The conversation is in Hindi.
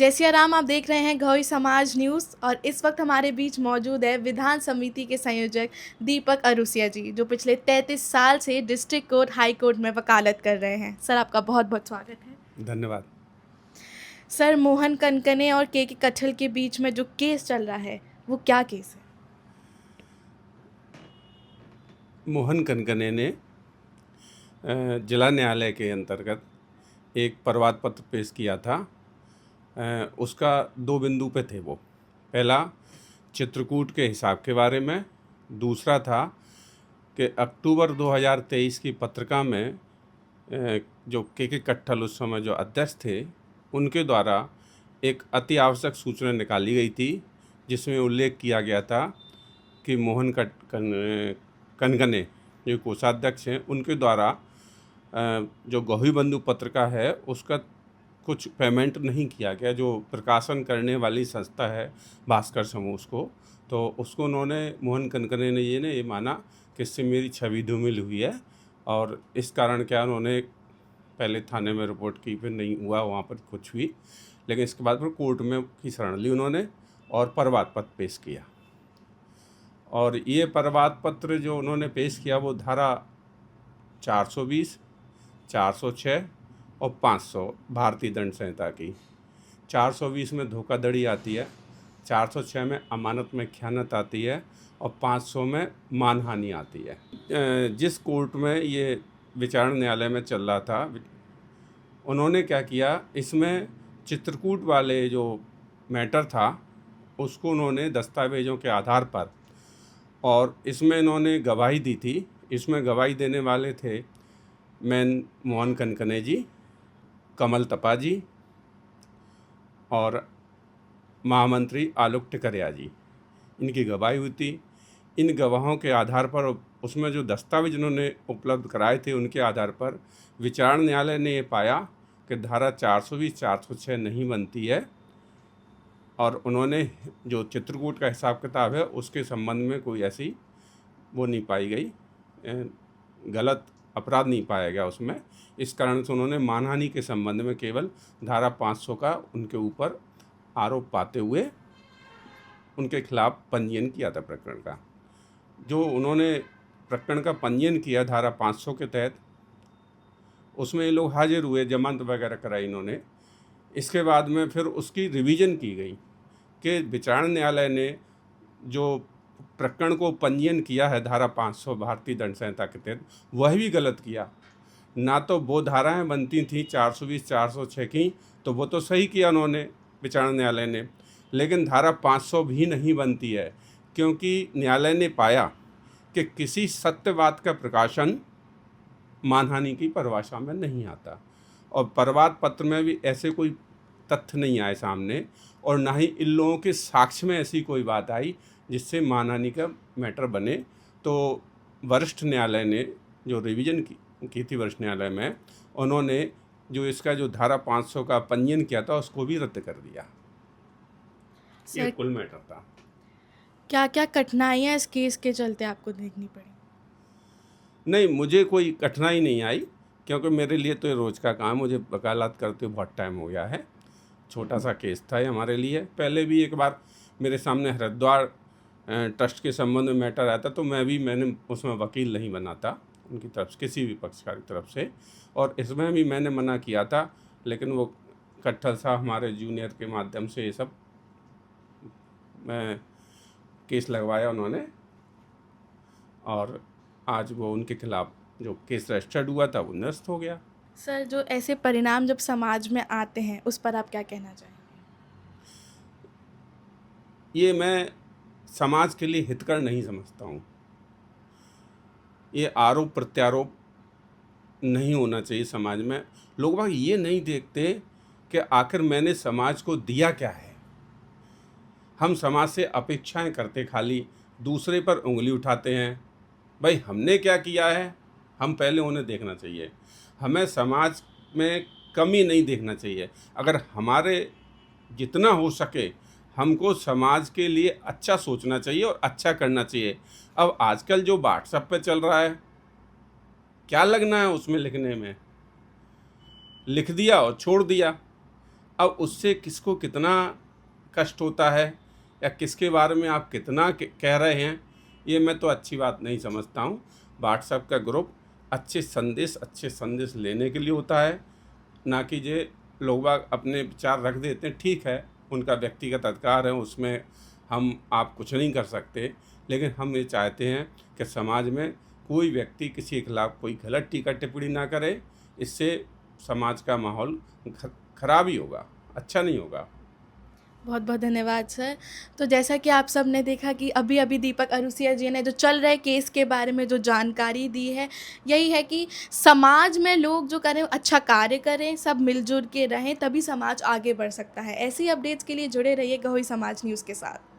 जय सिया राम। आप देख रहे हैं घोई समाज न्यूज़ और इस वक्त हमारे बीच मौजूद है विधान समिति के संयोजक दीपक अरुसिया जी, जो पिछले 33 साल से डिस्ट्रिक्ट कोर्ट हाई कोर्ट में वकालत कर रहे हैं। सर, आपका बहुत बहुत स्वागत है। धन्यवाद। सर, मोहन कनकने और के कटहल के बीच में जो केस चल रहा है वो क्या केस है? मोहन कनकने ने जिला न्यायालय के अंतर्गत एक परिवाद पत्र पेश किया था। उसका दो बिंदु पे थे वो। पहला चित्रकूट के हिसाब के बारे में, दूसरा था कि अक्टूबर 2023 की पत्रिका में जो के कट्ठल उस समय जो अध्यक्ष थे, उनके द्वारा एक अति आवश्यक सूचना निकाली गई थी, जिसमें उल्लेख किया गया था कि मोहन कनकने जो कोषाध्यक्ष हैं, उनके द्वारा जो गौही बंधु पत्रिका है उसका कुछ पेमेंट नहीं किया गया। जो प्रकाशन करने वाली संस्था है भास्कर समूह, उसको उन्होंने मोहन कनकने ने ये माना कि इससे मेरी छवि धूमिल हुई है, और इस कारण क्या उन्होंने पहले थाने में रिपोर्ट की, फिर नहीं हुआ वहाँ पर कुछ भी, लेकिन इसके बाद फिर कोर्ट में की शरण ली उन्होंने और परिवाद पत्र पेश किया। और ये परिवाद पत्र जो उन्होंने पेश किया वो धारा 420, 406 और 500 भारतीय दंड संहिता की। 420 में धोखाधड़ी आती है, 406 में अमानत में ख़यानत आती है और 500 में मानहानि आती है। जिस कोर्ट में ये विचारण न्यायालय में चल रहा था, उन्होंने क्या किया, इसमें चित्रकूट वाले जो मैटर था उसको उन्होंने दस्तावेज़ों के आधार पर, और इसमें इन्होंने गवाही दी थी। इसमें गवाही देने वाले थे मैन मोहन कनकने जी, कमल तपा जी और महामंत्री आलोक टिकरिया जी, इनकी गवाही हुई थी। इन गवाहों के आधार पर, उसमें जो दस्तावेज उन्होंने उपलब्ध कराए थे, उनके आधार पर विचारण न्यायालय ने ये पाया कि धारा 420, 406 नहीं बनती है, और उन्होंने जो चित्रकूट का हिसाब किताब है उसके संबंध में कोई ऐसी वो नहीं पाई गई, गलत अपराध नहीं पाया गया उसमें। इस कारण से उन्होंने मानहानि के संबंध में केवल धारा 500 का उनके ऊपर आरोप पाते हुए उनके खिलाफ पंजीयन किया था प्रकरण का। जो उन्होंने प्रकरण का पंजीयन किया धारा 500 के तहत, उसमें ये लोग हाजिर हुए, जमानत वगैरह कराई इन्होंने। इसके बाद में फिर उसकी रिवीजन की गई कि विचारण न्यायालय ने जो प्रकरण को पंजीयन किया है धारा 500 भारतीय दंड संहिता के तहत, वह भी गलत किया। ना तो वो धाराएं बनती थी 420, 406 की, तो वो तो सही किया उन्होंने विचारण न्यायालय ने, लेकिन धारा 500 भी नहीं बनती है, क्योंकि न्यायालय ने पाया कि किसी सत्यवाद का प्रकाशन मानहानि की परिभाषा में नहीं आता, और परिवाद पत्र में भी ऐसे कोई तथ्य नहीं आए सामने, और ना ही इन लोगों के साक्ष्य में ऐसी कोई बात आई जिससे मानहानि का मैटर बने। तो वरिष्ठ न्यायालय ने जो रिवीजन की थी वरिष्ठ न्यायालय में, उन्होंने जो इसका जो धारा 500 का पंजीयन किया था उसको भी रद्द कर दिया। ये कुल मैटर था। क्या क्या कठिनाइयाँ इस केस के चलते आपको देखनी पड़ी? नहीं, मुझे कोई कठिनाई नहीं आई, क्योंकि मेरे लिए तो ये रोज़ का काम, मुझे वकालत करते हुए बहुत टाइम हो गया है। छोटा सा केस था ये हमारे लिए। पहले भी एक बार मेरे सामने हरिद्वार ट्रस्ट के संबंध में मैटर आया था, तो मैंने उसमें वकील नहीं बना था उनकी तरफ से, किसी भी पक्षकार की तरफ से, और इसमें भी मैंने मना किया था, लेकिन वो कट्ठल साहब हमारे जूनियर के माध्यम से ये सब केस लगवाया उन्होंने, और आज वो उनके खिलाफ जो केस रजिस्टर्ड हुआ था वो निरस्त हो गया। सर, जो ऐसे परिणाम जब समाज में आते हैं उस पर आप क्या कहना चाहेंगे? ये मैं समाज के लिए हितकर नहीं समझता हूँ। ये आरोप प्रत्यारोप नहीं होना चाहिए समाज में। लोग बाग ये नहीं देखते कि आखिर मैंने समाज को दिया क्या है। हम समाज से अपेक्षाएं करते, खाली दूसरे पर उंगली उठाते हैं। भाई हमने क्या किया है, हम पहले उन्हें देखना चाहिए। हमें समाज में कमी नहीं देखना चाहिए। अगर हमारे जितना हो सके हमको समाज के लिए अच्छा सोचना चाहिए और अच्छा करना चाहिए। अब आजकल जो व्हाट्सएप पे चल रहा है, क्या लगना है उसमें लिखने में, लिख दिया और छोड़ दिया। अब उससे किसको कितना कष्ट होता है या किसके बारे में आप कितना कह रहे हैं, ये मैं तो अच्छी बात नहीं समझता हूँ। व्हाट्सएप का ग्रुप अच्छे संदेश लेने के लिए होता है, ना कि जे लोग बाग अपने विचार रख देते हैं। ठीक है, उनका व्यक्तिगत अधिकार है, उसमें हम आप कुछ नहीं कर सकते, लेकिन हम ये चाहते हैं कि समाज में कोई व्यक्ति किसी के खिलाफ कोई गलत टीका टिप्पणी ना करे। इससे समाज का माहौल खराब ही होगा, अच्छा नहीं होगा। बहुत बहुत धन्यवाद सर। तो जैसा कि आप सब ने देखा कि अभी अभी दीपक अरुसिया जी ने जो चल रहे केस के बारे में जो जानकारी दी है, यही है कि समाज में लोग जो करें अच्छा कार्य करें, सब मिलजुल के रहें, तभी समाज आगे बढ़ सकता है। ऐसी अपडेट्स के लिए जुड़े रहिए गहोई समाज न्यूज़ के साथ।